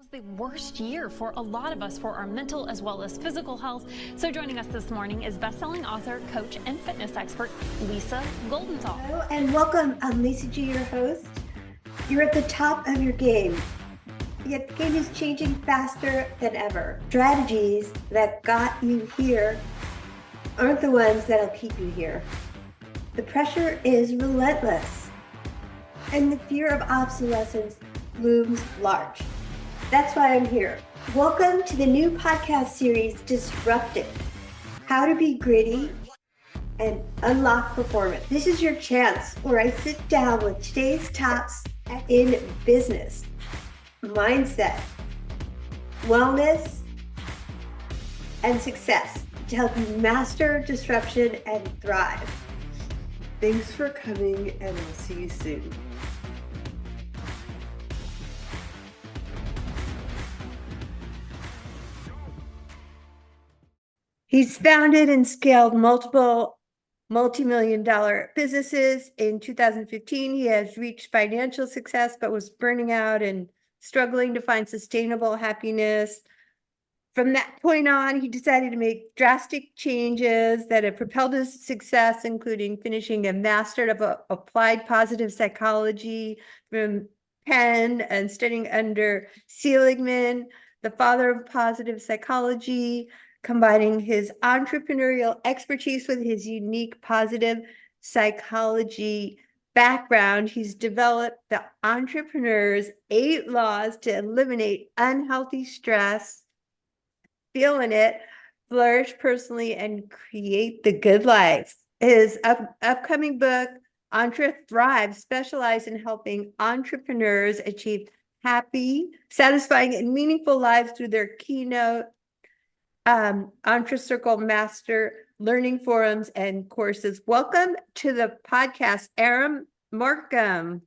Was the worst year for a lot of us for our mental as well as physical health. So joining us this morning is best-selling author, coach, and fitness expert, Lisa Goldenthal. Hello and welcome. I'm Lisa G, your host. You're at the top of your game, yet the game is changing faster than ever. Strategies that got you here aren't the ones that'll keep you here. The pressure is relentless, and the fear of obsolescence looms large. That's why I'm here. Welcome to the new podcast series, Disrupted: How to Be Gritty and Unlock Performance. This is your chance where I sit down with today's tops in business, mindset, wellness, and success to help you master disruption and thrive. Thanks for coming, and I'll see you soon. He's founded and scaled multiple multi-million-dollar businesses. In 2015, he has reached financial success, but was burning out and struggling to find sustainable happiness. From that point on, he decided to make drastic changes that have propelled his success, including finishing a Master of Applied Positive Psychology from Penn and studying under Seligman, the father of positive psychology, combining his entrepreneurial expertise with his unique positive psychology background. He's developed the Entrepreneur's 8 Laws to eliminate unhealthy stress, feeling it, flourish personally, and create the good life. His upcoming book, Entre Thrive, specializes in helping entrepreneurs achieve happy, satisfying, and meaningful lives through their keynote EntreCircle Master Learning Forums and courses. Welcome to the podcast, Aaron Marcum.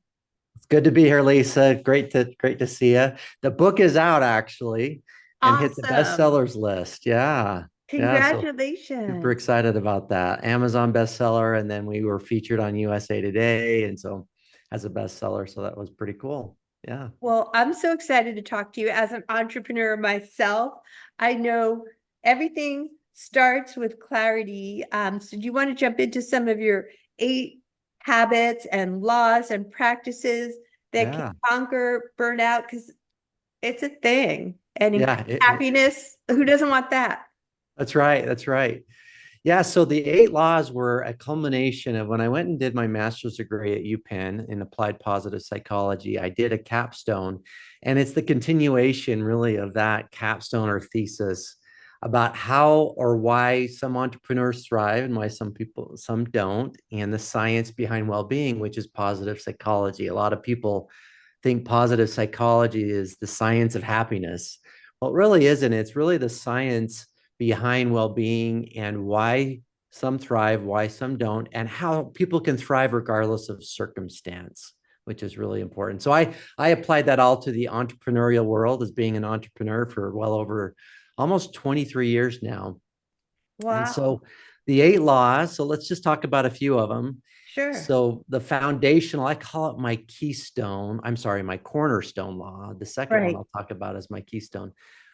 It's good to be here, Lisa. Great to see you. The book is out actually and hit the bestsellers list. Yeah. Congratulations. Yeah, so super excited about that. Amazon bestseller, and then we were featured on USA Today, and so as a bestseller. So that was pretty cool. Yeah. Well, I'm so excited to talk to you as an entrepreneur myself. I know everything starts with clarity. So do you want to jump into some of your 8 habits and laws and practices that can conquer burnout? Because it's a thing. And happiness, who doesn't want that? That's right. Yeah, so the 8 laws were a culmination of when I went and did my master's degree at UPenn in applied positive psychology. I did a capstone, and it's the continuation really of that capstone or thesis about how or why some entrepreneurs thrive and why some don't, and the science behind well-being, which is positive psychology. A lot of people think positive psychology is the science of happiness. Well, it really isn't. It's really the science behind well-being and why some thrive, why some don't, and how people can thrive regardless of circumstance, which is really important. So I applied that all to the entrepreneurial world as being an entrepreneur for well over almost 23 years now. Wow. And so the 8 laws, so let's just talk about a few of them. Sure. So the foundational, I call it my keystone. I'm sorry, my cornerstone law. The second one I'll talk about is my keystone.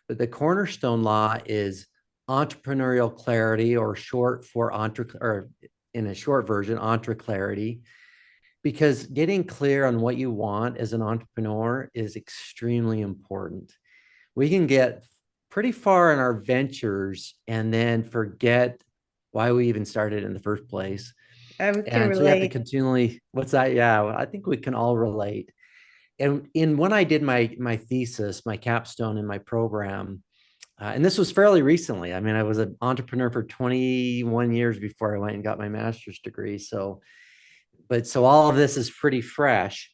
But the cornerstone law is entrepreneurial clarity, or short for or in a short version, clarity. Because getting clear on what you want as an entrepreneur is extremely important. We can get pretty far in our ventures and then forget why we even started in the first place. So we have to continually, I think we can all relate. And when I did my thesis, my capstone in my program, and this was fairly recently. I mean, I was an entrepreneur for 21 years before I went and got my master's degree. So all of this is pretty fresh.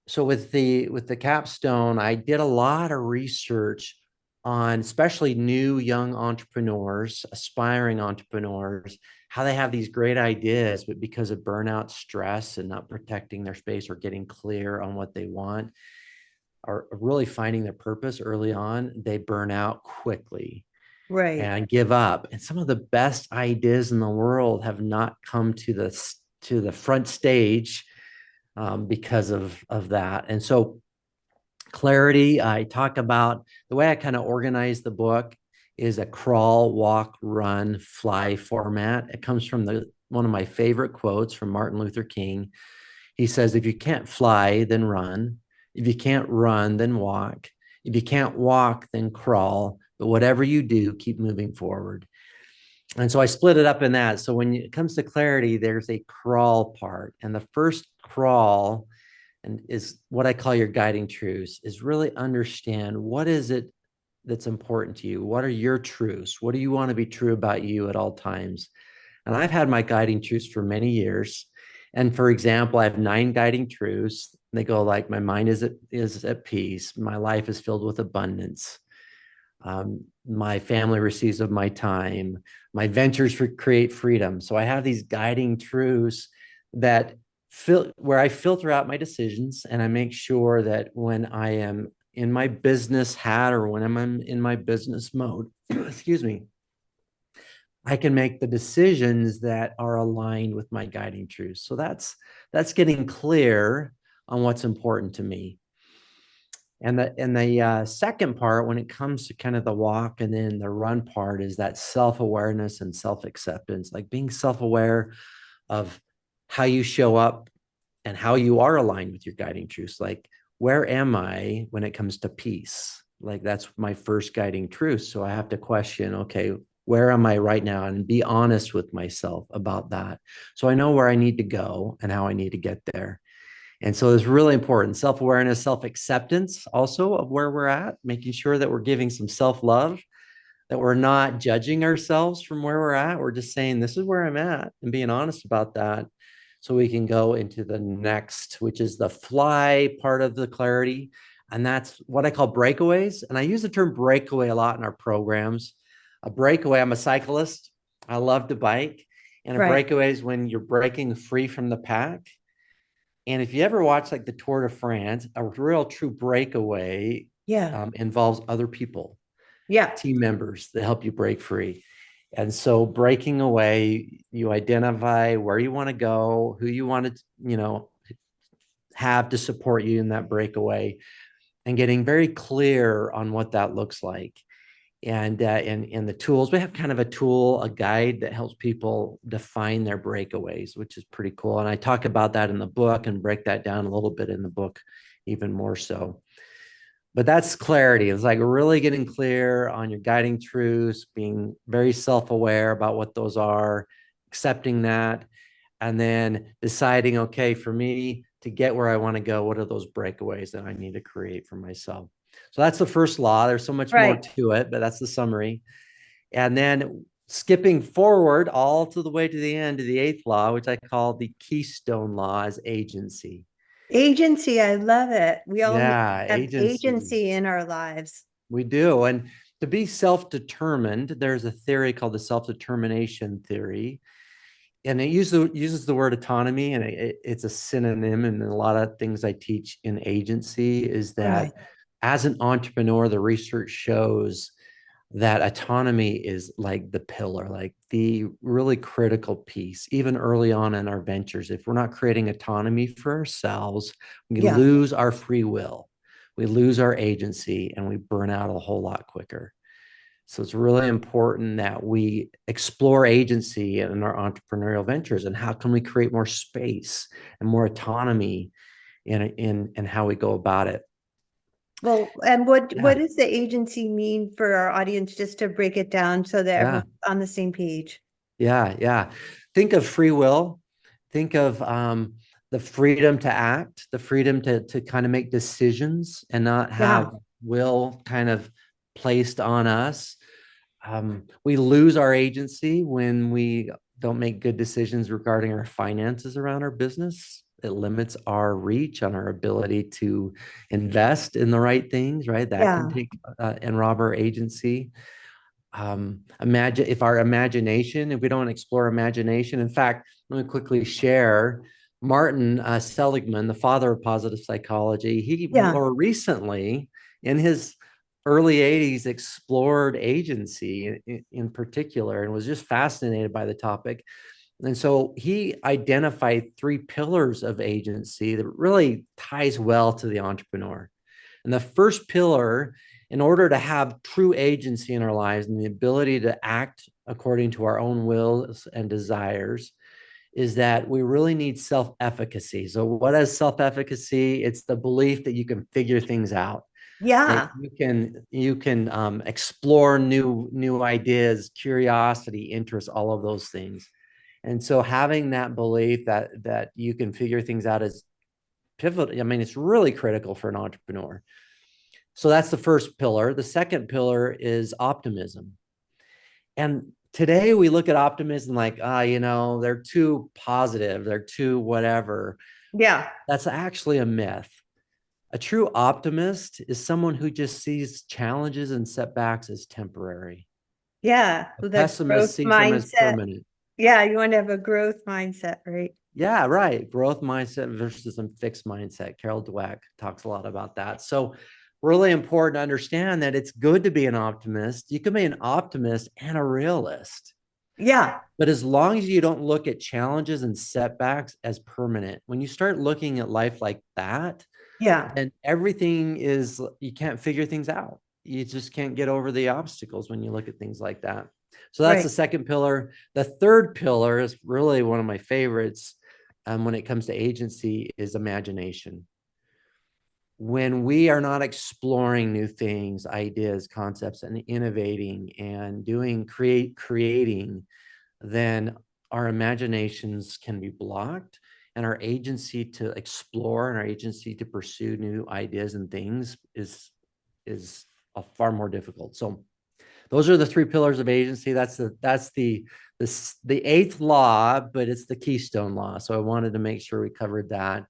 So with the capstone, I did a lot of research on especially new young entrepreneurs, aspiring entrepreneurs, how they have these great ideas, but because of burnout, stress, and not protecting their space or getting clear on what they want, are really finding their purpose early on, they burn out quickly. Right. And give up. And some of the best ideas in the world have not come to the front stage because of that. And so Clarity, I talk about the way I kind of organize the book is a crawl, walk, run, fly format. It comes from one of my favorite quotes from Martin Luther King. He says, if you can't fly, then run. If you can't run, then walk. If you can't walk, then crawl. But whatever you do, keep moving forward. And so I split it up in that. So when it comes to clarity, there's a crawl part. And the first crawl and is what I call your guiding truths, is really understand what is it that's important to you? What are your truths? What do you want to be true about you at all times? And I've had my guiding truths for many years. And for example, I have 9 guiding truths. They go like, my mind is at peace. My life is filled with abundance. My family receives of my time. My ventures create freedom. So I have these guiding truths that where I filter out my decisions, and I make sure that when I am in my business hat or when I'm in my business mode, excuse me, I can make the decisions that are aligned with my guiding truths. So that's getting clear on what's important to me. And the second part, when it comes to kind of the walk and then the run part, is that self-awareness and self-acceptance, like being self-aware of how you show up and how you are aligned with your guiding truths. Like, where am I when it comes to peace? Like, that's my first guiding truth. So I have to question, okay, where am I right now? And be honest with myself about that. So I know where I need to go and how I need to get there. And so it's really important. Self-awareness, self-acceptance also of where we're at, making sure that we're giving some self-love, that we're not judging ourselves from where we're at. We're just saying, this is where I'm at, and being honest about that. So we can go into the next, which is the fly part of the clarity. And that's what I call breakaways. And I use the term breakaway a lot in our programs. A breakaway, I'm a cyclist. I love to bike. And a breakaway is when you're breaking free from the pack. And if you ever watch like the Tour de France, a real true breakaway involves other people, team members that help you break free. And so breaking away, you identify where you want to go, who you want to, have to support you in that breakaway, and getting very clear on what that looks like. And the tools, we have kind of a tool, a guide that helps people define their breakaways, which is pretty cool. And I talk about that in the book and break that down a little bit in the book, even more so. But that's clarity. It's like really getting clear on your guiding truths, being very self-aware about what those are, accepting that, and then deciding, okay, for me to get where I want to go, what are those breakaways that I need to create for myself? So that's the first law. There's so much more to it, but that's the summary. And then skipping forward all to the way to the end of the 8th law, which I call the keystone law, is agency. Agency, I love it. We all have agency in our lives. We do. And to be self-determined, there's a theory called the self-determination theory. And it uses the word autonomy, and it's a synonym in a lot of things I teach in agency, is that as an entrepreneur, the research shows that autonomy is like the pillar, like the really critical piece, even early on in our ventures. If we're not creating autonomy for ourselves, we lose our free will, we lose our agency, and we burn out a whole lot quicker. So it's really important that we explore agency in our entrepreneurial ventures, and how can we create more space and more autonomy in how we go about it. Well, and what does the agency mean for our audience, just to break it down so that everyone's on the same page? Yeah. Think of free will. Think of the freedom to act, the freedom to kind of make decisions and not have will kind of placed on us. We lose our agency when we don't make good decisions regarding our finances around our business. It limits our reach on our ability to invest in the right things, right? That can take and rob our agency. Imagine if we don't explore imagination. In fact, let me quickly share Martin Seligman, the father of positive psychology. He more recently, in his early 80s, explored agency in particular, and was just fascinated by the topic. And so he identified 3 pillars of agency that really ties well to the entrepreneur. And the first pillar, in order to have true agency in our lives and the ability to act according to our own wills and desires, is that we really need self-efficacy. So what is self-efficacy? It's the belief that you can figure things out, that Yeah. you can explore new ideas, curiosity, interest, all of those things. And so having that belief that you can figure things out is pivotal. I mean, it's really critical for an entrepreneur. So that's the first pillar. The second pillar is optimism. And today we look at optimism like, they're too positive, they're too whatever. Yeah. That's actually a myth. A true optimist is someone who just sees challenges and setbacks as temporary. Yeah. A The pessimist growth sees them as mindset. permanent. Yeah. You want to have a growth mindset, right? Yeah, right. Growth mindset versus a fixed mindset. Carol Dweck talks a lot about that. So really important to understand that it's good to be an optimist. You can be an optimist and a realist. Yeah. But as long as you don't look at challenges and setbacks as permanent, when you start looking at life like that, Yeah. then everything is, you can't figure things out. You just can't get over the obstacles when you look at things like that. So that's Right. the second pillar. The third pillar is really one of my favorites when it comes to agency, is imagination. When we are not exploring new things, ideas, concepts, and innovating and creating, then our imaginations can be blocked, and our agency to explore and our agency to pursue new ideas and things is far more difficult. So those are the three pillars of agency. That's the eighth law, but it's the keystone law. So I wanted to make sure we covered that.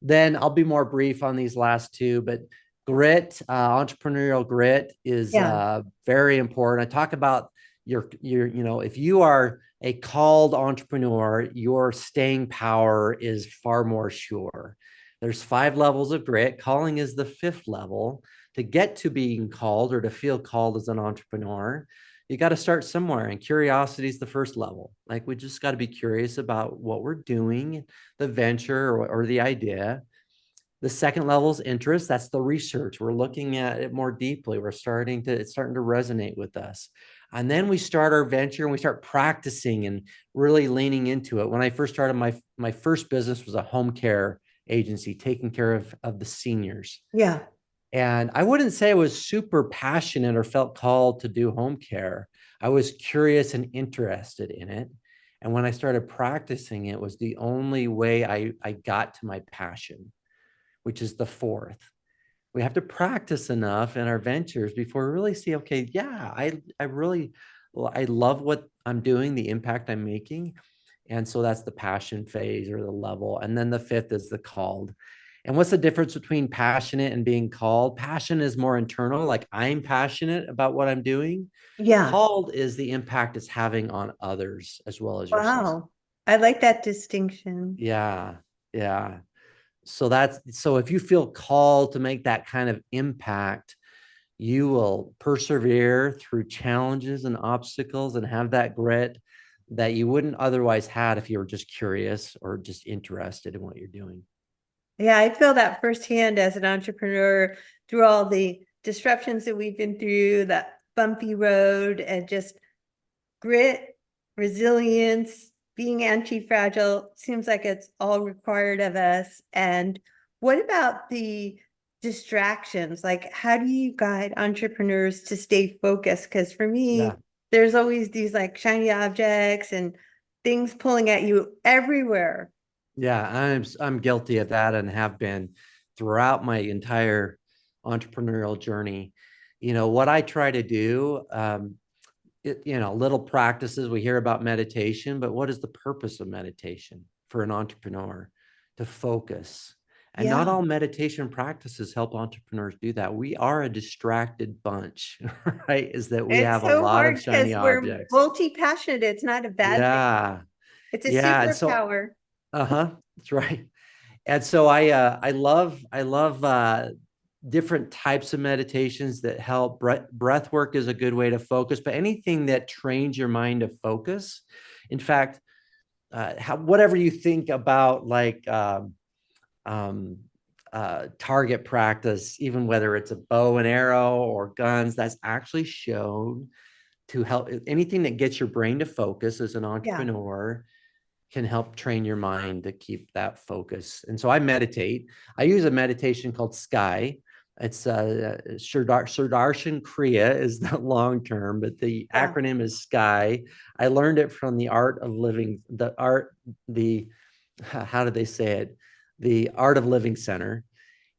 Then I'll be more brief on these last two, but grit, entrepreneurial grit is Yeah. very important. I talk about if you are a called entrepreneur, your staying power is far more sure. There's 5 levels of grit. Calling is the 5th level. To get to being called or to feel called as an entrepreneur, you got to start somewhere, and curiosity is the first level. Like, we just got to be curious about what we're doing, the venture or the idea. The second level is interest. That's the research. We're looking at it more deeply. It's starting to resonate with us. And then we start our venture and we start practicing and really leaning into it. When I first started, my first business was a home care agency, taking care of the seniors. Yeah. And I wouldn't say I was super passionate or felt called to do home care. I was curious and interested in it. And when I started practicing, it was the only way I got to my passion, which is the 4th. We have to practice enough in our ventures before we really see, okay, yeah, I love what I'm doing, the impact I'm making. And so that's the passion phase or the level. And then the 5th is the called. And what's the difference between passionate and being called? Passion is more internal, like I'm passionate about what I'm doing. Yeah. Called is the impact it's having on others as well as yourself. Wow. I like that distinction. Yeah. Yeah. So if you feel called to make that kind of impact, you will persevere through challenges and obstacles and have that grit that you wouldn't otherwise have if you were just curious or just interested in what you're doing. Yeah, I feel that firsthand as an entrepreneur through all the disruptions that we've been through, that bumpy road, and just grit, resilience, being anti-fragile seems like it's all required of us. And what about the distractions? Like, how do you guide entrepreneurs to stay focused? Because for me, Yeah. there's always these like shiny objects and things pulling at you everywhere. Yeah, I'm guilty of that and have been throughout my entire entrepreneurial journey. What I try to do, little practices. We hear about meditation, but what is the purpose of meditation for an entrepreneur? To focus. And not Yeah. all meditation practices help entrepreneurs do that. We are a distracted bunch, right? Is that we It's have a so lot hard of shiny because we're objects. multi-passionate. It's not a bad thing. Yeah. It's a Yeah. And so, superpower. that's right. And so I love different types of meditations that help. Breath work is a good way to focus, but anything that trains your mind to focus. In fact, whatever you think about, like um, target practice, even whether it's a bow and arrow or guns, that's actually shown to help. Anything that gets your brain to focus as an Yeah. entrepreneur can help train your mind to keep that focus. And so I meditate. I use a meditation called Sky. It's Sudarshan Kriya is the long term, but the Yeah. acronym is Sky. I learned it from the how did they say it? The Art of Living Center.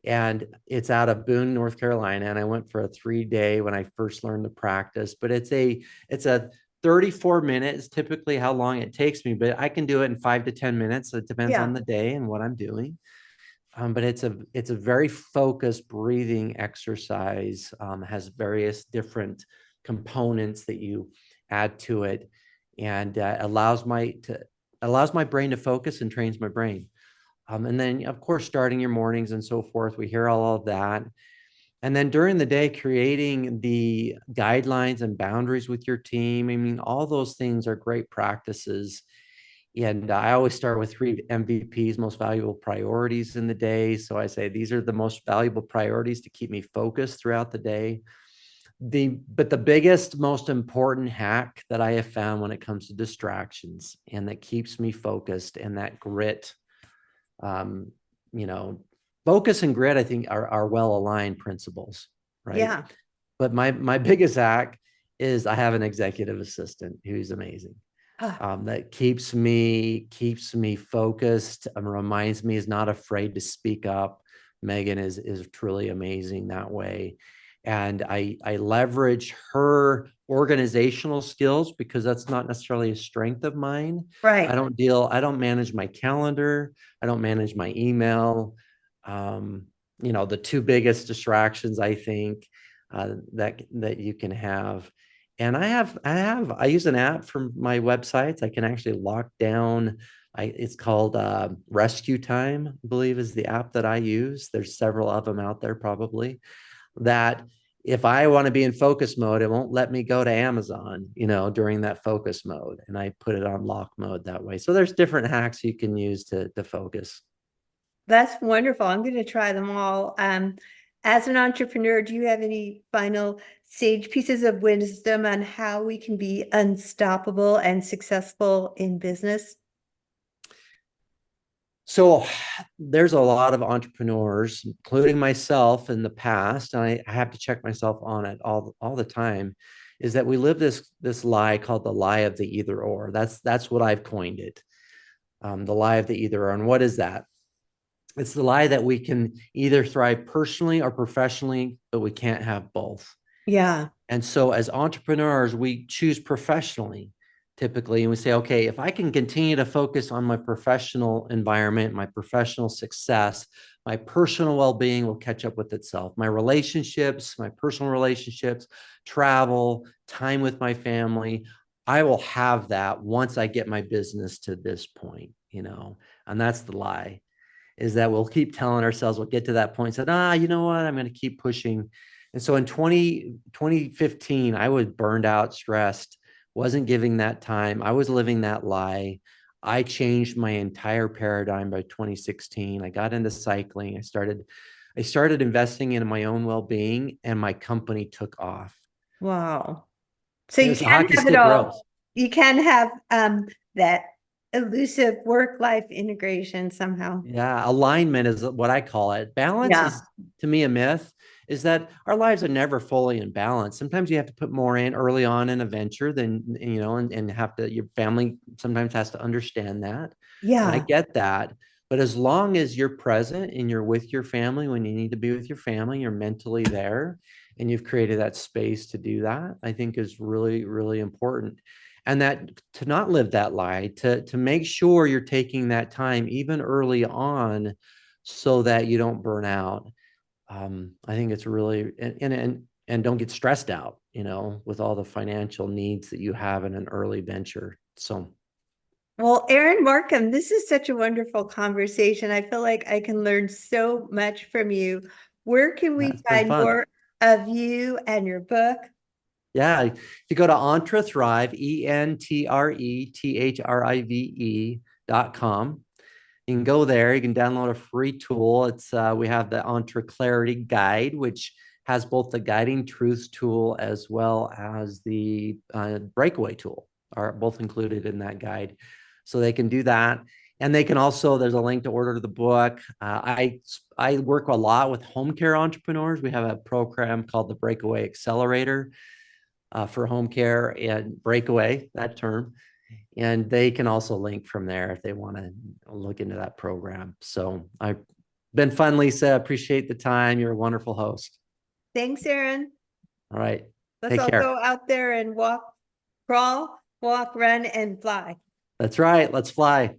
And it's out of Boone, North Carolina. And I went for a 3-day when I first learned the practice, but it's a 34 minutes, typically how long it takes me, but I can do it in 5 to 10 minutes. It depends Yeah. on the day and what I'm doing. But it's a very focused breathing exercise, has various different components that you add to it, and allows my brain to focus and trains my brain. And then, of course, starting your mornings and so forth, we hear all of that. And then during the day, creating the guidelines and boundaries with your team. I mean, all those things are great practices. And I always start with 3 MVPs, most valuable priorities in the day. So I say these are the most valuable priorities to keep me focused throughout the day. But the biggest, most important hack that I have found when it comes to distractions and that keeps me focused and that grit, um, you know, focus and grit, I think are well-aligned principles, right? Yeah. But my biggest hack is I have an executive assistant who's amazing. Ah, That keeps me focused, reminds me is not afraid to speak up. Megan is truly amazing that way. And I leverage her organizational skills because that's not necessarily a strength of mine. I right. don't manage my calendar. I don't manage my email. The 2 biggest distractions I think that you can have. And I use an app from my websites. I can actually lock down. It's called Rescue Time, I believe is the app that I use. There's several of them out there probably, that if I want to be in focus mode, it won't let me go to Amazon, during that focus mode. And I put it on lock mode that way. So there's different hacks you can use to focus. That's wonderful. I'm going to try them all. As an entrepreneur, do you have any final sage pieces of wisdom on how we can be unstoppable and successful in business? So there's a lot of entrepreneurs, including myself in the past, and I have to check myself on it all the time, is that we live this lie called the lie of the either or. That's what I've coined it. The lie of the either or. And what is that? It's the lie that we can either thrive personally or professionally, but we can't have both. Yeah. And so as entrepreneurs, we choose professionally typically, and we say, okay, if I can continue to focus on my professional environment, my professional success, my personal well-being will catch up with itself. My relationships, my personal relationships, travel, time with my family, I will have that once I get my business to this point, and that's the lie, is that we'll keep telling ourselves we'll get to that point, said, you know what, I'm going to keep pushing. And so in 2015, I was burned out, stressed, wasn't giving that time. I was living that lie. I changed my entire paradigm by 2016. I got into cycling. I started investing in my own well-being, and my company took off. Wow. So It you was a can hockey have it stick all. growth. You can have that elusive work-life integration somehow. Yeah, alignment is what I call it. Balance Yeah. is, to me, a myth, is that our lives are never fully in balance. Sometimes you have to put more in early on in a venture than, and have to, your family sometimes has to understand that. And I Yeah. get that. But as long as you're present and you're with your family when you need to be with your family, you're mentally there, and you've created that space to do that, I think is really, really important. And that to not live that lie, to make sure you're taking that time even early on so that you don't burn out. I think it's really, and don't get stressed out, with all the financial needs that you have in an early venture. So Well, Aaron Marcum, this is such a wonderful conversation. I feel like I can learn so much from you. Where can we that's been find fun. more of you and your book? Yeah. If you go to EntreThrive, ENTRETHRIVE.com, You can go there. You can download a free tool. It's we have the Entre Clarity Guide, which has both the guiding truths tool as well as the breakaway tool, are both included in that guide. So they can do that. And they can also, there's a link to order the book. I work a lot with home care entrepreneurs. We have a program called the Breakaway Accelerator for home care, and breakaway, that term. And they can also link from there if they want to look into that program. So I've been fun, Lisa. Appreciate the time. You're a wonderful host. Thanks, Aaron. All right. Let's Take all care. go out there and walk, crawl, walk, run, and fly. That's right. Let's fly.